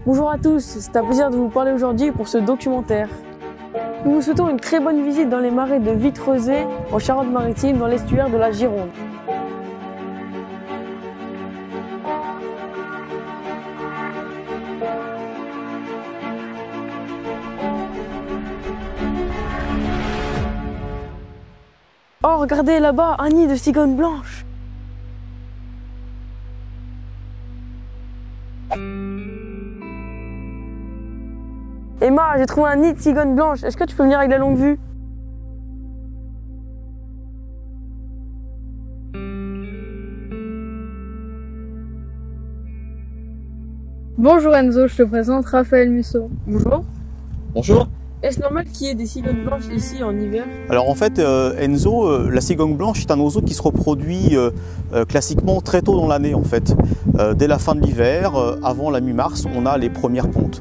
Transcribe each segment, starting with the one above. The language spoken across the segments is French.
Bonjour à tous, c'est un plaisir de vous parler aujourd'hui pour ce documentaire. Nous vous souhaitons une très bonne visite dans les marais de Vitrezay, en Charente-Maritime, dans l'estuaire de la Gironde. Oh, regardez là-bas, un nid de cigognes blanches. Emma, j'ai trouvé un nid de cigogne blanche. Est-ce que tu peux venir avec la longue vue? Bonjour Enzo, je te présente Raphaël Musso. Bonjour. Bonjour. Est-ce normal qu'il y ait des cigognes blanches ici en hiver? Alors en fait, Enzo, la cigogne blanche est un oiseau qui se reproduit classiquement très tôt dans l'année en fait. Dès la fin de l'hiver, avant la mi-mars, on a les premières pontes.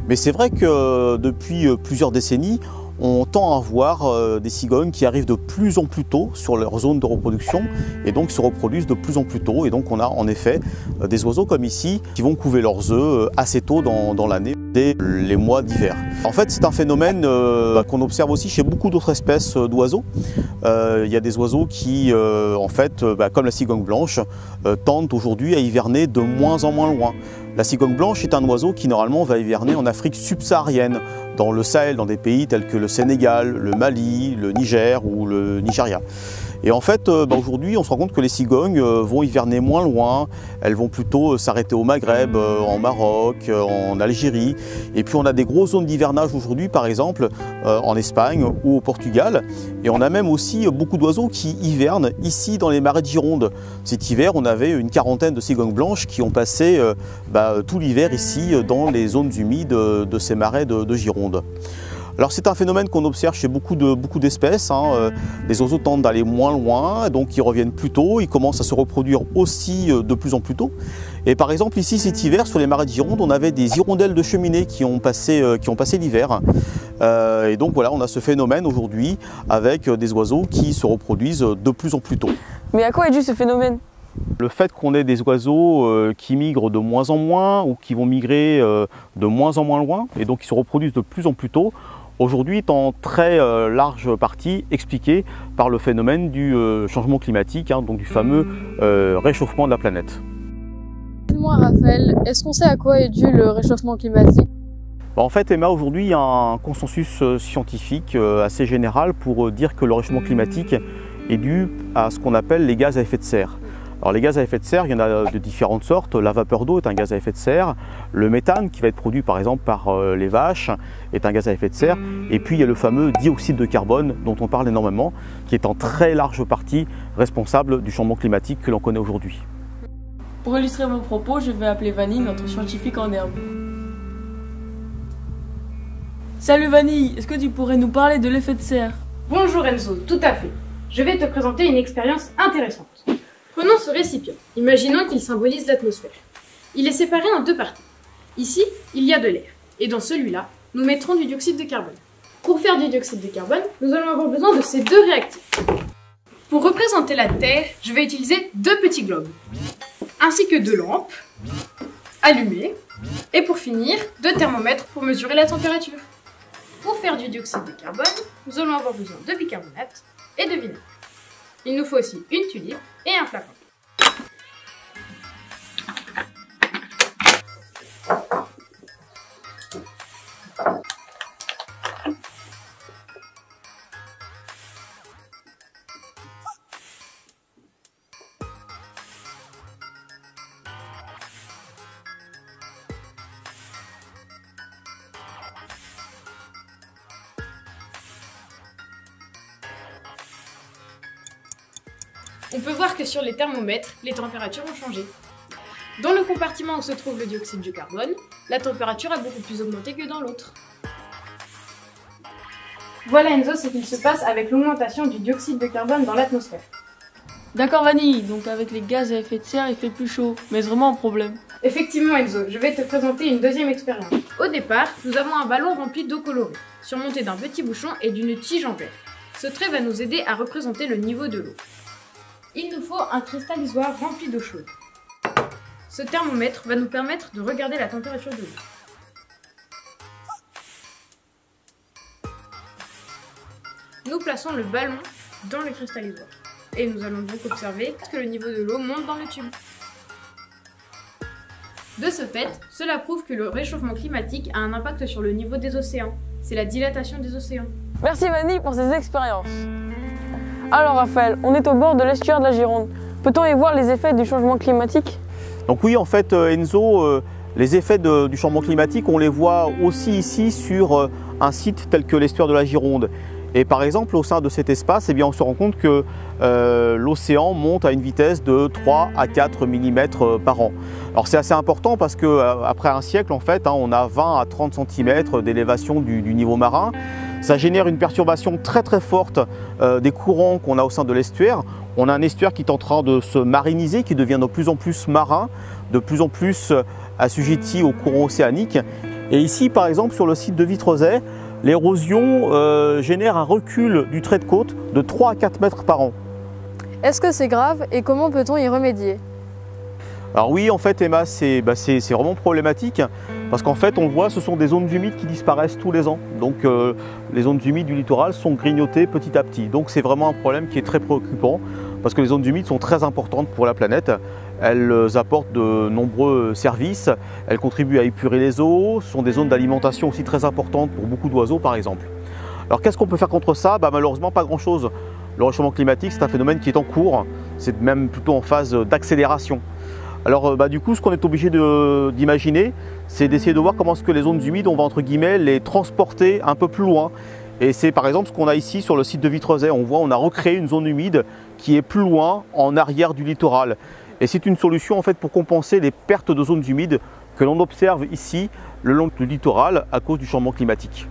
Mais c'est vrai que depuis plusieurs décennies, on tend à voir des cigognes qui arrivent de plus en plus tôt sur leur zone de reproduction et donc se reproduisent de plus en plus tôt. Et donc on a en effet des oiseaux comme ici qui vont couver leurs œufs assez tôt dans l'année, dès les mois d'hiver. En fait, c'est un phénomène qu'on observe aussi chez beaucoup d'autres espèces d'oiseaux. Il y a des oiseaux qui, en fait, comme la cigogne blanche, tendent aujourd'hui à hiverner de moins en moins loin. La cigogne blanche est un oiseau qui normalement va hiverner en Afrique subsaharienne, dans le Sahel, dans des pays tels que le Sénégal, le Mali, le Niger ou le Nigeria. Et en fait, aujourd'hui, on se rend compte que les cigognes vont hiverner moins loin. Elles vont plutôt s'arrêter au Maghreb, en Maroc, en Algérie. Et puis on a des grosses zones d'hivernage aujourd'hui, par exemple, en Espagne ou au Portugal. Et on a même aussi beaucoup d'oiseaux qui hivernent ici dans les marais de Gironde. Cet hiver, on avait une quarantaine de cigognes blanches qui ont passé tout l'hiver ici dans les zones humides de ces marais de Gironde. Alors c'est un phénomène qu'on observe chez beaucoup d'espèces. Les oiseaux tendent d'aller moins loin, donc ils reviennent plus tôt, ils commencent à se reproduire aussi de plus en plus tôt. Et par exemple ici cet hiver sur les marais de Gironde, on avait des hirondelles de cheminée qui ont passé l'hiver. Et donc voilà, on a ce phénomène aujourd'hui avec des oiseaux qui se reproduisent de plus en plus tôt. Mais à quoi est dû ce phénomène? Le fait qu'on ait des oiseaux qui migrent de moins en moins ou qui vont migrer de moins en moins loin et donc qui se reproduisent de plus en plus tôt, aujourd'hui est en très large partie expliqué par le phénomène du changement climatique, donc du fameux réchauffement de la planète. Dis-moi Raphaël, est-ce qu'on sait à quoi est dû le réchauffement climatique? En fait, Emma, aujourd'hui, il y a un consensus scientifique assez général pour dire que le réchauffement climatique est dû à ce qu'on appelle les gaz à effet de serre. Alors les gaz à effet de serre, il y en a de différentes sortes. La vapeur d'eau est un gaz à effet de serre. Le méthane, qui va être produit par exemple par les vaches, est un gaz à effet de serre. Et puis il y a le fameux dioxyde de carbone dont on parle énormément, qui est en très large partie responsable du changement climatique que l'on connaît aujourd'hui. Pour illustrer mon propos, je vais appeler Vanille, notre scientifique en herbe. Salut Vanille, est-ce que tu pourrais nous parler de l'effet de serre? Bonjour Enzo, tout à fait. Je vais te présenter une expérience intéressante. Prenons ce récipient. Imaginons qu'il symbolise l'atmosphère. Il est séparé en deux parties. Ici, il y a de l'air. Et dans celui-là, nous mettrons du dioxyde de carbone. Pour faire du dioxyde de carbone, nous allons avoir besoin de ces deux réactifs. Pour représenter la Terre, je vais utiliser deux petits globes, ainsi que deux lampes allumées, et pour finir, deux thermomètres pour mesurer la température. Pour faire du dioxyde de carbone, nous allons avoir besoin de bicarbonate et de vinaigre. Il nous faut aussi une tulipe et un flacon. On peut voir que sur les thermomètres, les températures ont changé. Dans le compartiment où se trouve le dioxyde de carbone, la température a beaucoup plus augmenté que dans l'autre. Voilà Enzo ce qu'il se passe avec l'augmentation du dioxyde de carbone dans l'atmosphère. D'accord Vanille, donc avec les gaz à effet de serre, il fait plus chaud. Mais est-ce vraiment un problème? Effectivement Enzo, je vais te présenter une deuxième expérience. Au départ, nous avons un ballon rempli d'eau colorée, surmonté d'un petit bouchon et d'une tige en verre. Ce trait va nous aider à représenter le niveau de l'eau. Il nous faut un cristallisoir rempli d'eau chaude. Ce thermomètre va nous permettre de regarder la température de l'eau. Nous plaçons le ballon dans le cristallisateur. Et nous allons donc observer que le niveau de l'eau monte dans le tube. De ce fait, cela prouve que le réchauffement climatique a un impact sur le niveau des océans. C'est la dilatation des océans. Merci Vanny pour ces expériences. Alors Raphaël, on est au bord de l'estuaire de la Gironde. Peut-on y voir les effets du changement climatique? Donc oui, en fait, Enzo, les effets du changement climatique, on les voit aussi ici sur un site tel que l'estuaire de la Gironde. Et par exemple, au sein de cet espace, eh bien, on se rend compte que l'océan monte à une vitesse de 3 à 4 mm par an. Alors c'est assez important parce qu'après un siècle, en fait, on a 20 à 30 cm d'élévation du niveau marin. Ça génère une perturbation très très forte des courants qu'on a au sein de l'estuaire. On a un estuaire qui est en train de se mariniser, qui devient de plus en plus marin, de plus en plus assujetti aux courants océaniques. Et ici, par exemple, sur le site de Vitrezay, l'érosion génère un recul du trait de côte de 3 à 4 mètres par an. Est-ce que c'est grave et comment peut-on y remédier? Alors oui, en fait, Emma, c'est vraiment problématique parce qu'en fait, on le voit, ce sont des zones humides qui disparaissent tous les ans. Donc les zones humides du littoral sont grignotées petit à petit. Donc c'est vraiment un problème qui est très préoccupant parce que les zones humides sont très importantes pour la planète. Elles apportent de nombreux services, elles contribuent à épurer les eaux, ce sont des zones d'alimentation aussi très importantes pour beaucoup d'oiseaux par exemple. Alors qu'est-ce qu'on peut faire contre ça? Malheureusement pas grand-chose. Le réchauffement climatique, c'est un phénomène qui est en cours, c'est même plutôt en phase d'accélération. Alors du coup, ce qu'on est obligé d'imaginer, c'est d'essayer de voir comment est-ce que les zones humides, on va entre guillemets les transporter un peu plus loin. Et c'est par exemple ce qu'on a ici sur le site de Vitrezay. On voit, on a recréé une zone humide qui est plus loin, en arrière du littoral. Et c'est une solution en fait pour compenser les pertes de zones humides que l'on observe ici le long du littoral à cause du changement climatique.